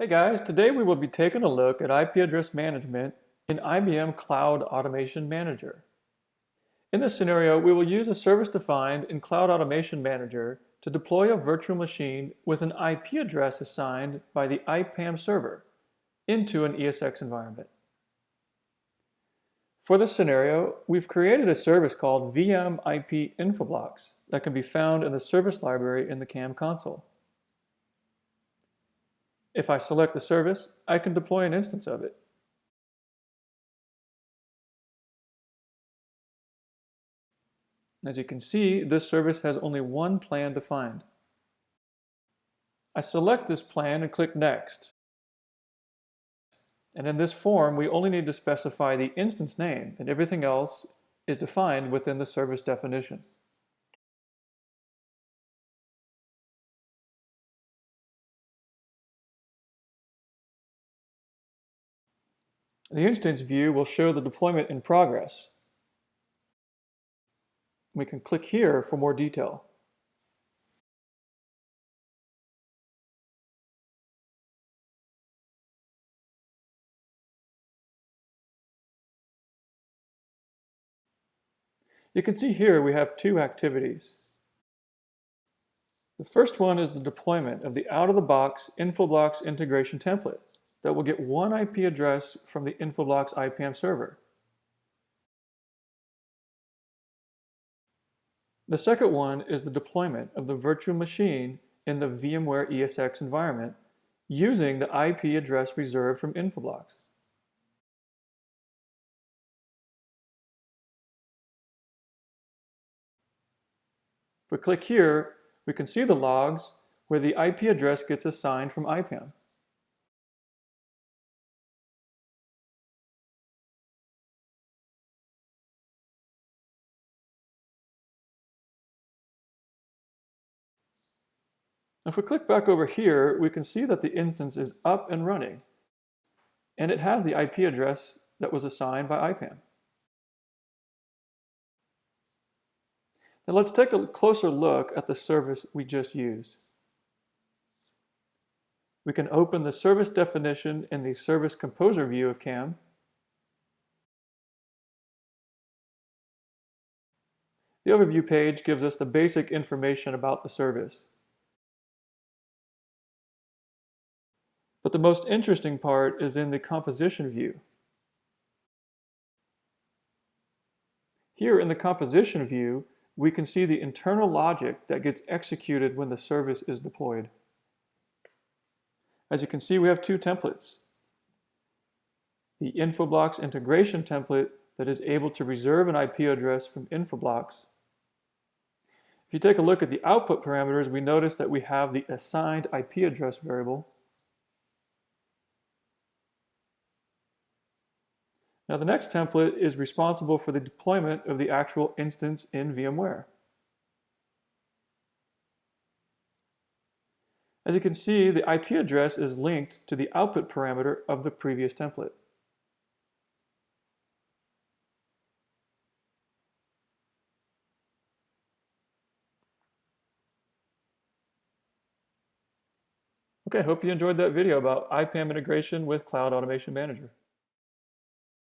Hey guys, today we will be taking a look at IP address management in IBM Cloud Automation Manager. In this scenario, we will use a service defined in Cloud Automation Manager to deploy a virtual machine with an IP address assigned by the IPAM server into an ESX environment. For this scenario, we've created a service called VM IP Infoblox that can be found in the service library in the CAM console. If I select the service, I can deploy an instance of it. As you can see, this service has only one plan defined. I select this plan and click Next. And in this form, we only need to specify the instance name, and everything else is defined within the service definition. The instance view will show the deployment in progress. We can click here for more detail. You can see here we have two activities. The first one is the deployment of the out-of-the-box Infoblox integration template that will get one IP address from the Infoblox IPAM server. The second one is the deployment of the virtual machine in the VMware ESX environment using the IP address reserved from Infoblox. If we click here, we can see the logs where the IP address gets assigned from IPAM. If we click back over here, we can see that the instance is up and running, and it has the IP address that was assigned by IPAM. Now let's take a closer look at the service we just used. We can open the service definition in the Service Composer view of CAM. The overview page gives us the basic information about the service. But the most interesting part is in the composition view. Here in the composition view, we can see the internal logic that gets executed when the service is deployed. As you can see, we have two templates. The Infoblox integration template that is able to reserve an IP address from Infoblox. If you take a look at the output parameters, we notice that we have the assigned IP address variable. Now the next template is responsible for the deployment of the actual instance in VMware. As you can see, the IP address is linked to the output parameter of the previous template. Okay, hope you enjoyed that video about IPAM integration with Cloud Automation Manager.